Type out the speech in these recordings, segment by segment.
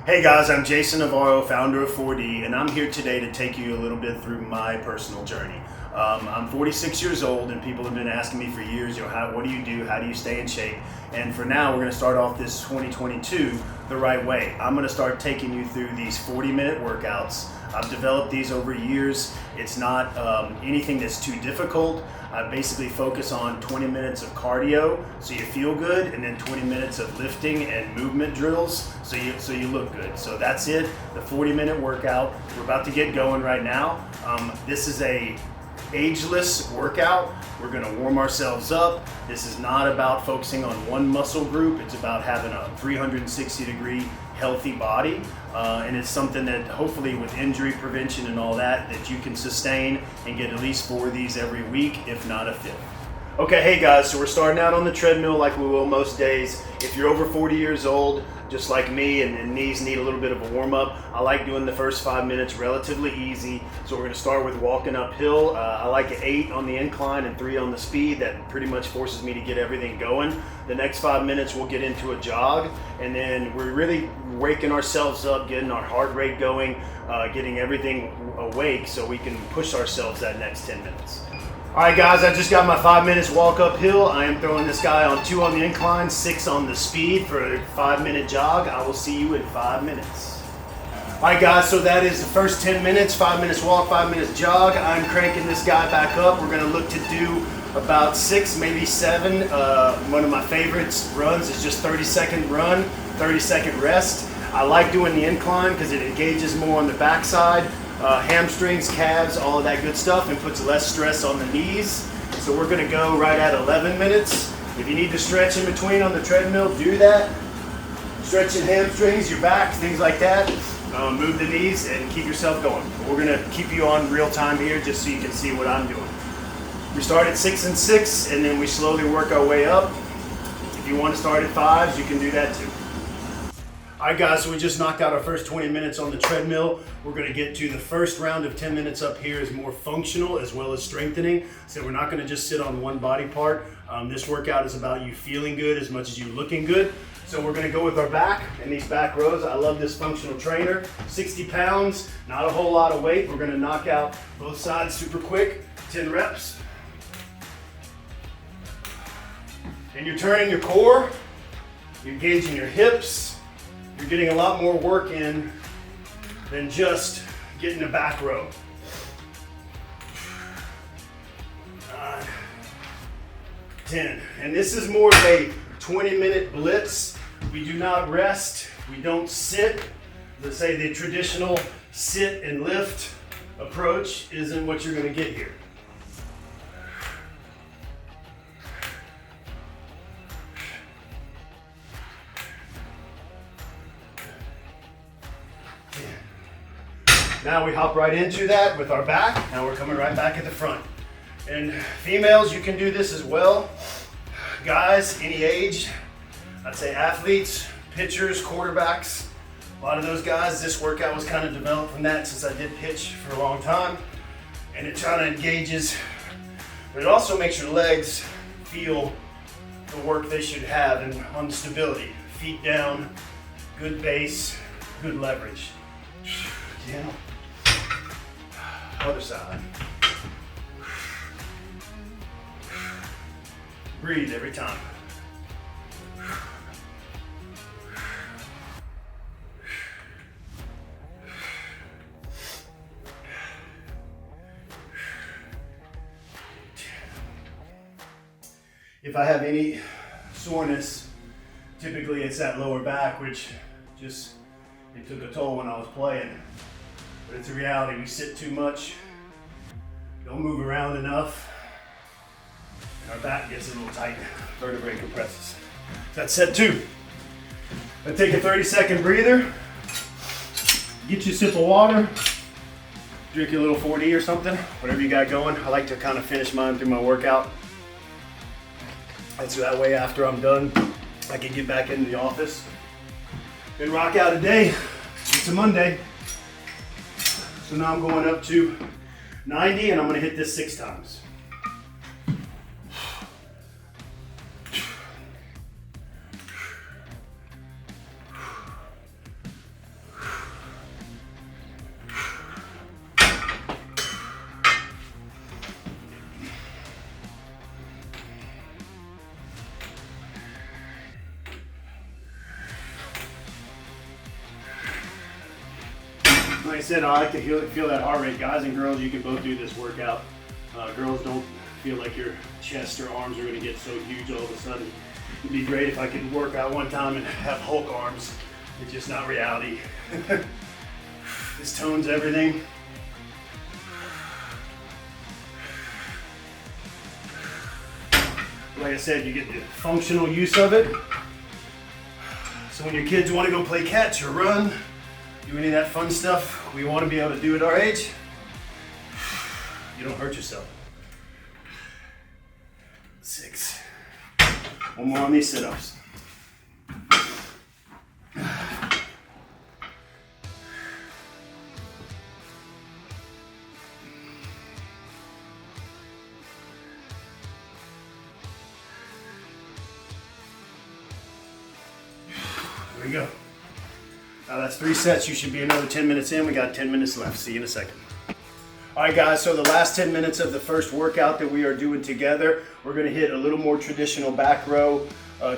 Hey guys, I'm Jason Navarro, founder of 4D, and I'm here today to take you a little bit through my personal journey. I'm 46 years old, and people have been asking me for years, what do you do? How do you stay in shape? And for now, we're going to start off this 2022 the right way. I'm going to start taking you through these 40-minute workouts. I've developed these over years. It's not anything that's too difficult. I basically focus on 20 minutes of cardio so you feel good, and then 20 minutes of lifting and movement drills so you look good. So that's it, the 40-minute workout. We're about to get going right now. This is a ageless workout. We're going to warm ourselves up. This is not about focusing on one muscle group. It's about having a 360-degree healthy body, and it's something that hopefully with injury prevention and all that you can sustain and get at least 4 of these every week, if not a 5th. Okay, hey guys, so we're starting out on the treadmill like we will most days. If you're over 40 years old, just like me, and knees need a little bit of a warm up, I like doing the first 5 minutes relatively easy. So we're gonna start with walking uphill. I like an 8 on the incline and 3 on the speed. That pretty much forces me to get everything going. The next 5 minutes we'll get into a jog, and then we're really waking ourselves up, getting our heart rate going, getting everything awake so we can push ourselves that next 10 minutes. All right guys, I just got my 5 minutes walk uphill. I am throwing this guy on 2 on the incline, 6 on the speed for a 5-minute jog. I will see you in 5 minutes. All right guys, so that is the first 10 minutes, 5 minutes walk, 5 minutes jog. I'm cranking this guy back up. We're gonna look to do about 6, maybe 7. One of my favorites runs is just 30-second run, 30-second rest. I like doing the incline because it engages more on the backside. Hamstrings, calves, all of that good stuff, and puts less stress on the knees. So we're going to go right at 11 minutes. If you need to stretch in between on the treadmill, do that. Stretching hamstrings, your back, things like that. Move the knees and keep yourself going. We're going to keep you on real time here just so you can see what I'm doing. We start at 6 and 6, and then we slowly work our way up. If you want to start at 5s, you can do that too. All right guys, so we just knocked out our first 20 minutes on the treadmill. We're gonna get to the first round of 10 minutes up here is more functional as well as strengthening. So we're not gonna just sit on one body part. This workout is about you feeling good as much as you looking good. So we're gonna go with our back and these back rows. I love this functional trainer, 60 pounds, not a whole lot of weight. We're gonna knock out both sides super quick, 10 reps. And you're turning your core, you're engaging your hips. You're getting a lot more work in than just getting a back row. 9, 10. And this is more of a 20-minute blitz. We do not rest. We don't sit. Let's say the traditional sit and lift approach isn't what you're going to get here. Now we hop right into that with our back. Now we're coming right back at the front. And females, you can do this as well. Guys, any age, I'd say athletes, pitchers, quarterbacks, a lot of those guys, this workout was kind of developed from that since I did pitch for a long time. And it kind of engages, but it also makes your legs feel the work they should have and on stability. Feet down, good base, good leverage. Yeah. Other side. Breathe every time. If I have any soreness, typically it's that lower back, which just, it took a toll when I was playing. But it's a reality, we sit too much, don't move around enough, and our back gets a little tight, vertebrae compresses. That's set 2. I take a 30-second breather, get you a sip of water, drink a little 4D or something, whatever you got going. I like to kind of finish mine through my workout. And so that way after I'm done, I can get back into the office and rock out a day. It's a Monday. So now I'm going up to 90 and I'm gonna hit this 6 times. Like I said, I like to feel that heart rate. Guys and girls, you can both do this workout. Girls, don't feel like your chest or arms are going to get so huge all of a sudden. It'd be great if I could work out one time and have Hulk arms. It's just not reality. This tones everything. Like I said, you get the functional use of it. So when your kids want to go play catch or run, do any of that fun stuff we want to be able to do at our age, you don't hurt yourself. 6. One more on these sit-ups. There we go. Now that's 3 sets. You should be another 10 minutes in. We got 10 minutes left. See you in a second. All right, guys, so the last 10 minutes of the first workout that we are doing together, we're gonna hit a little more traditional back row,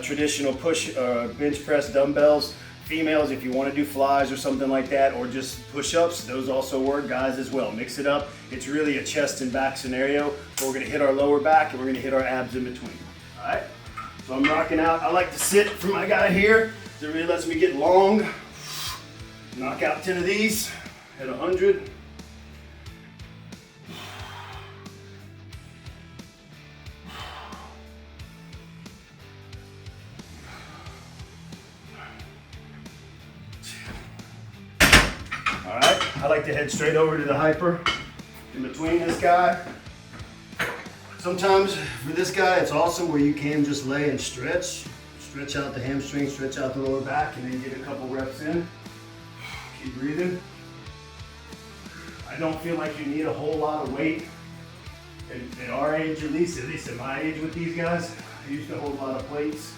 traditional push, bench press dumbbells. Females, if you wanna do flies or something like that, or just push-ups, those also work. Guys as well, mix it up. It's really a chest and back scenario. So we're gonna hit our lower back and we're gonna hit our abs in between, all right? So I'm rocking out. I like to sit for my guy here. It really lets me get long. Knock out 10 of these at 100. All right, I like to head straight over to the hyper in between this guy. Sometimes for this guy, it's awesome where you can just lay and stretch. Stretch out the hamstring, stretch out the lower back, and then get a couple reps in. Keep breathing. I don't feel like you need a whole lot of weight. At our age, at least at my age with these guys, I used to hold a lot of plates.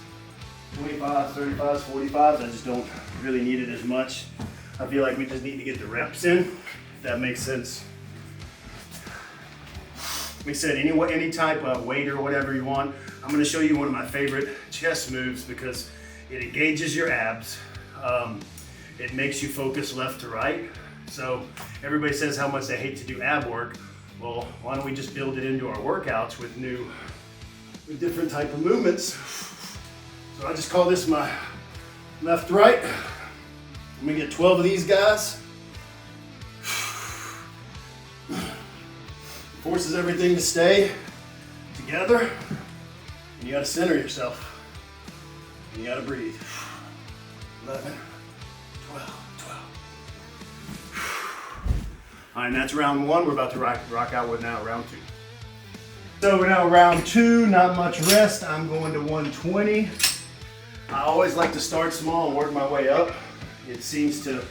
25s, 35s, 45s, I just don't really need it as much. I feel like we just need to get the reps in, if that makes sense. Like I said, any type of weight or whatever you want. I'm gonna show you one of my favorite chest moves because it engages your abs. It makes you focus left to right. So everybody says how much they hate to do ab work. Well, why don't we just build it into our workouts with different type of movements. So I just call this my left right. I'm gonna get 12 of these guys. Forces everything to stay together. And you gotta center yourself. And you gotta breathe. 11, 12, 12. All right, and that's round 1. We're about to rock out with now round 2. So we're now round 2, not much rest. I'm going to 120. I always like to start small and work my way up. It seems to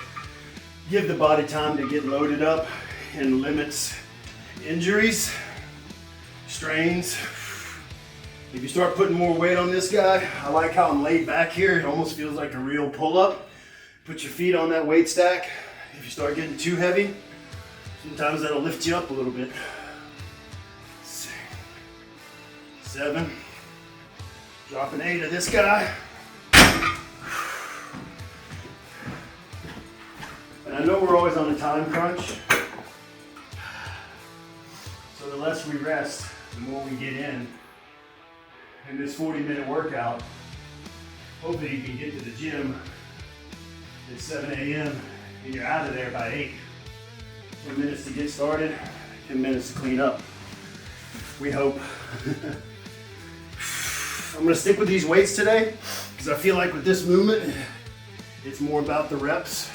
give the body time to get loaded up and limits injuries, strains. If you start putting more weight on this guy, I like how I'm laid back here. It almost feels like a real pull-up. Put your feet on that weight stack. If you start getting too heavy, sometimes that'll lift you up a little bit. 6, 7, dropping 8 of this guy. And I know we're always on a time crunch. So the less we rest, the more we get in this 40-minute workout. Hopefully you can get to the gym at 7 a.m. and you're out of there by 8. 10 minutes to get started, 10 minutes to clean up. We hope. I'm gonna stick with these weights today because I feel like with this movement, it's more about the reps.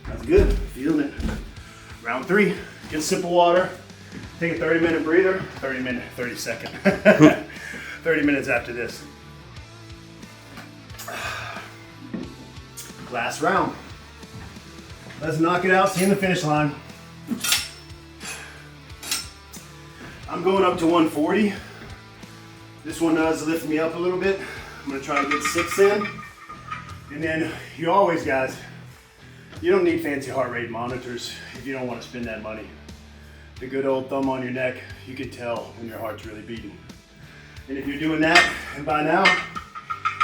That's good, feeling it. Round 3, get a sip of water, take a 30-minute breather, 30 second. 30 minutes after this. Last round. Let's knock it out, see you in the finish line. I'm going up to 140. This one does lift me up a little bit. I'm gonna try to get 6 in. And then you always, guys, you don't need fancy heart rate monitors if you don't want to spend that money. The good old thumb on your neck, you can tell when your heart's really beating. And if you're doing that, and by now,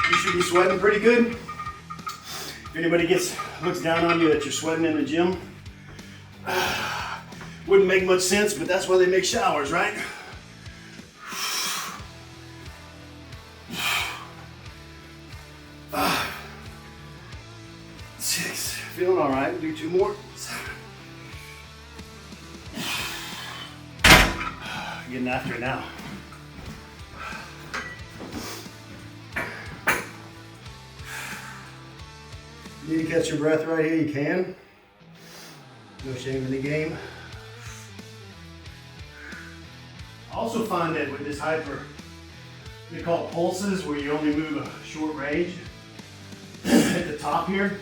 you should be sweating pretty good. If anybody looks down on you that you're sweating in the gym, wouldn't make much sense, but that's why they make showers, right? Six, feeling all right, do 2 more. 7. Getting after it now. You need to catch your breath right here, you can. No shame in the game. I also find that with this hyper, they call it pulses, where you only move a short range. At the top here,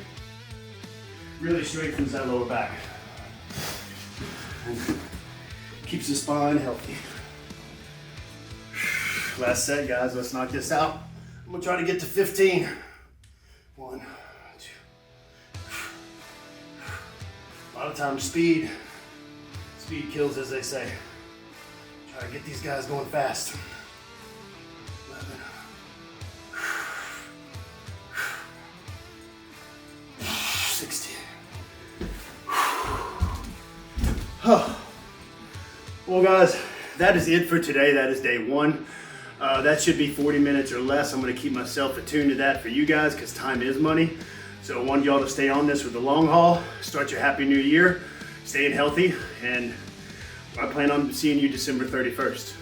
really strengthens that lower back. And keeps the spine healthy. Last set, guys, let's knock this out. I'm gonna try to get to 15. 1, 2. A lot of times speed kills, as they say. Try to get these guys going fast. 11. 16. Well, guys, that is it for today. That is day 1. That should be 40 minutes or less. I'm going to keep myself attuned to that for you guys because time is money. So I want y'all to stay on this for the long haul. Start your happy new year, staying healthy, and I plan on seeing you December 31st.